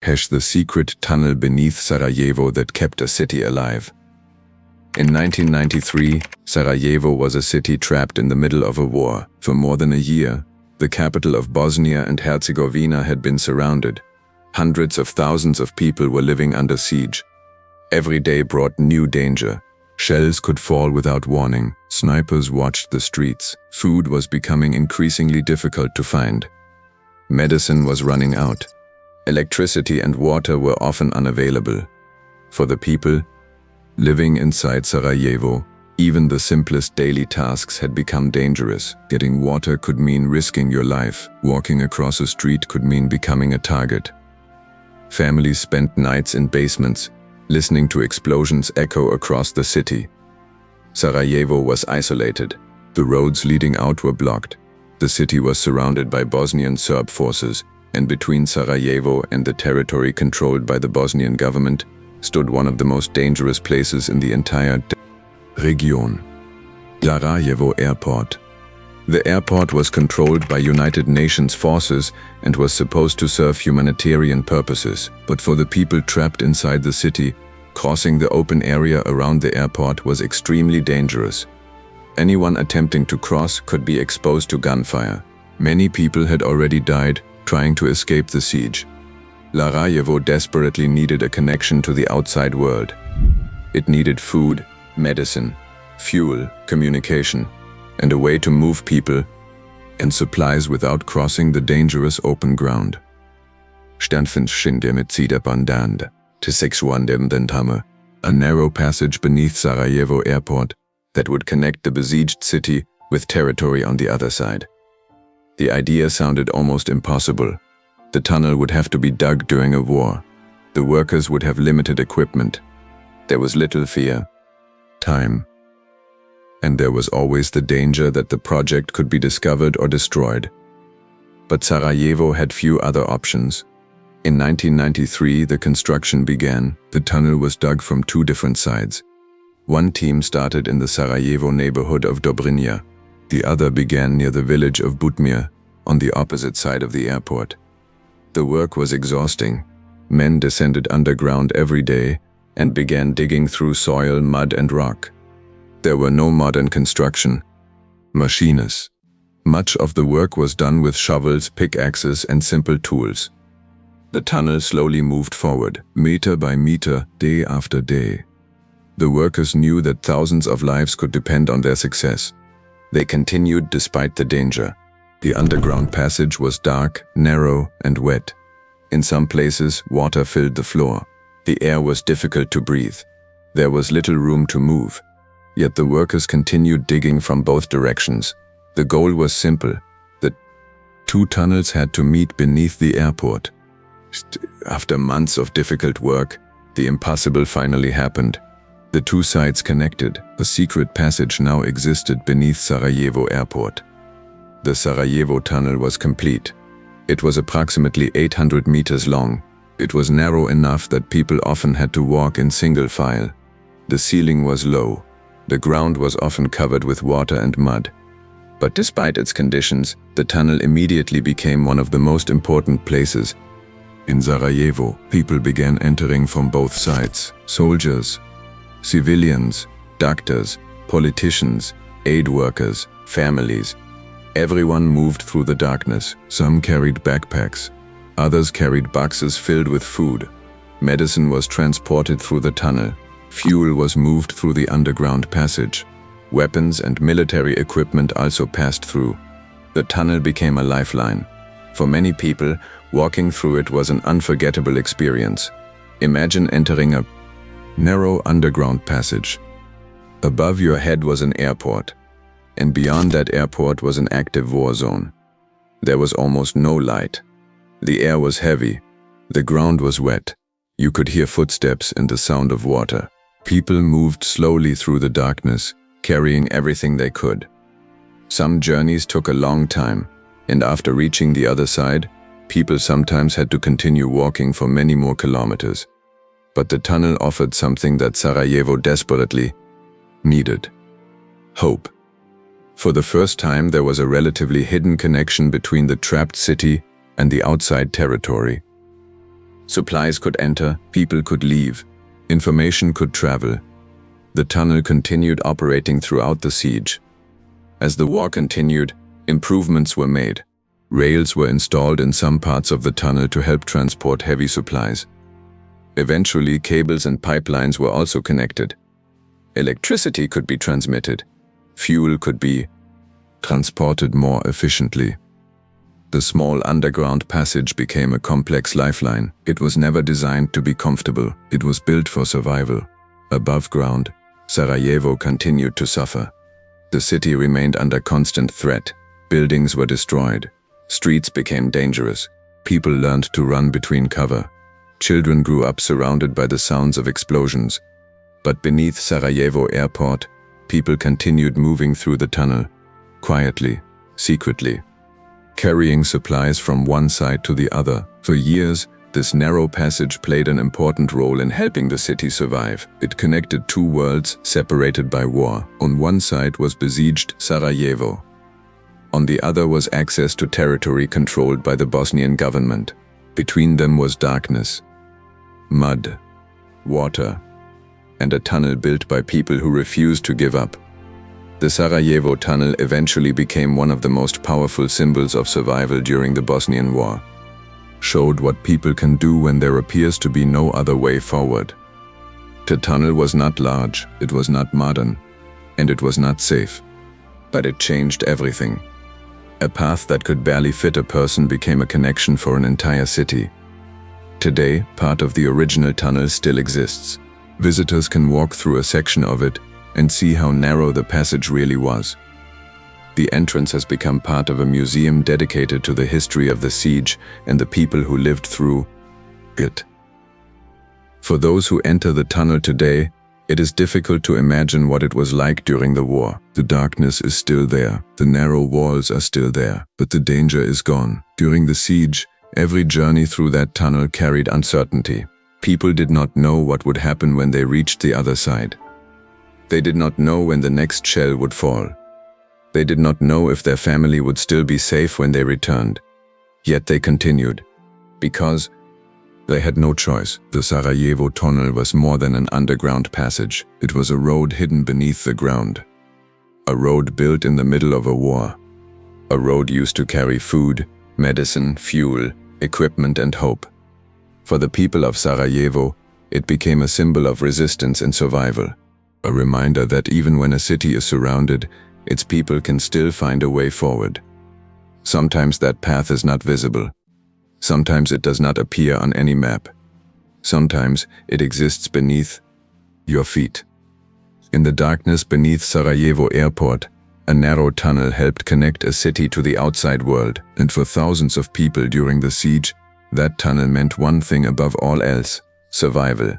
The secret tunnel beneath Sarajevo that kept a city alive. In 1993, Sarajevo was a city trapped in the middle of a war. For more than a year, the capital of Bosnia and Herzegovina had been surrounded. Hundreds of thousands of people were living under siege. Every day brought new danger. Shells could fall without warning. Snipers watched the streets. Food was becoming increasingly difficult to find. Medicine was running out. Electricity and water were often unavailable. For the people living inside Sarajevo, even the simplest daily tasks had become dangerous. Getting water could mean risking your life. Walking across a street could mean becoming a target. Families spent nights in basements, listening to explosions echo across the city. Sarajevo was isolated. The roads leading out were blocked. The city was surrounded by Bosnian Serb forces, and between Sarajevo and the territory controlled by the Bosnian government stood one of the most dangerous places in the entire region, Sarajevo Airport. The airport was controlled by United Nations forces and was supposed to serve humanitarian purposes, but for the people trapped inside the city, crossing the open area around the airport was extremely dangerous. Anyone attempting to cross could be exposed to gunfire. Many people had already died trying to escape the siege. Sarajevo desperately needed a connection to the outside world. It needed food, medicine, fuel, communication, and a way to move people and supplies without crossing the dangerous open ground. A narrow passage beneath Sarajevo Airport that would connect the besieged city with territory on the other side. The idea sounded almost impossible. The tunnel would have to be dug during a war. The workers would have limited equipment. There was little fear, time, and there was always the danger that the project could be discovered or destroyed. But Sarajevo had few other options. In 1993, the construction began. The tunnel was dug from two different sides. One team started in the Sarajevo neighborhood of Dobrinja. The other began near the village of Butmir, on the opposite side of the airport. The work was exhausting. Men descended underground every day and began digging through soil, mud and rock. There were no modern construction machines. Much of the work was done with shovels, pickaxes and simple tools. The tunnel slowly moved forward, meter by meter, day after day. The workers knew that thousands of lives could depend on their success. They continued despite the danger. The underground passage was dark, narrow, and wet. In some places, water filled the floor. The air was difficult to breathe. There was little room to move. Yet the workers continued digging from both directions. The goal was simple. The two tunnels had to meet beneath the airport. After months of difficult work, the impossible finally happened. The two sides connected. A secret passage now existed beneath Sarajevo Airport. The Sarajevo Tunnel was complete. It was approximately 800 meters long. It was narrow enough that people often had to walk in single file. The ceiling was low. The ground was often covered with water and mud. But despite its conditions, the tunnel immediately became one of the most important places. In Sarajevo, people began entering from both sides. Soldiers, civilians, doctors, politicians, aid workers, families. Everyone moved through the darkness. Some carried backpacks. Others carried boxes filled with food. Medicine was transported through the tunnel. Fuel was moved through the underground passage. Weapons and military equipment also passed through. The tunnel became a lifeline. For many people, walking through it was an unforgettable experience. Imagine entering a narrow underground passage. Above your head was an airport, and beyond that airport was an active war zone. There was almost no light. The air was heavy. The ground was wet. You could hear footsteps and the sound of water. People moved slowly through the darkness, carrying everything they could. Some journeys took a long time, and after reaching the other side, people sometimes had to continue walking for many more kilometers. But the tunnel offered something that Sarajevo desperately needed: hope. For the first time, there was a relatively hidden connection between the trapped city and the outside territory. Supplies could enter, people could leave, information could travel. The tunnel continued operating throughout the siege. As the war continued, improvements were made. Rails were installed in some parts of the tunnel to help transport heavy supplies. Eventually, cables and pipelines were also connected. Electricity could be transmitted. Fuel could be transported more efficiently. The small underground passage became a complex lifeline. It was never designed to be comfortable. It was built for survival. Above ground, Sarajevo continued to suffer. The city remained under constant threat. Buildings were destroyed. Streets became dangerous. People learned to run between cover. Children grew up surrounded by the sounds of explosions. But beneath Sarajevo airport, people continued moving through the tunnel, quietly, secretly, carrying supplies from one side to the other. For years, this narrow passage played an important role in helping the city survive. It connected two worlds separated by war. On one side was besieged Sarajevo. On the other was access to territory controlled by the Bosnian government. Between them was darkness, mud, water, and a tunnel built by people who refused to give up. The Sarajevo Tunnel eventually became one of the most powerful symbols of survival during the Bosnian War. Showed what people can do when there appears to be no other way forward. The tunnel was not large, it was not modern, and it was not safe. But it changed everything. A path that could barely fit a person became a connection for an entire city. Today, part of the original tunnel still exists. Visitors can walk through a section of it and see how narrow the passage really was. The entrance has become part of a museum dedicated to the history of the siege and the people who lived through it. For those who enter the tunnel today, it is difficult to imagine what it was like during the war. The darkness is still there, the narrow walls are still there, but the danger is gone. During the siege, every journey through that tunnel carried uncertainty. People did not know what would happen when they reached the other side. They did not know when the next shell would fall. They did not know if their family would still be safe when they returned. Yet they continued, because they had no choice. The Sarajevo Tunnel was more than an underground passage. It was a road hidden beneath the ground. A road built in the middle of a war. A road used to carry food, medicine, fuel, equipment, and hope. For the people of Sarajevo, it became a symbol of resistance and survival. A reminder that even when a city is surrounded, its people can still find a way forward. Sometimes that path is not visible. Sometimes it does not appear on any map. Sometimes it exists beneath your feet. In the darkness beneath Sarajevo airport, a narrow tunnel helped connect a city to the outside world, and for thousands of people during the siege, that tunnel meant one thing above all else: survival.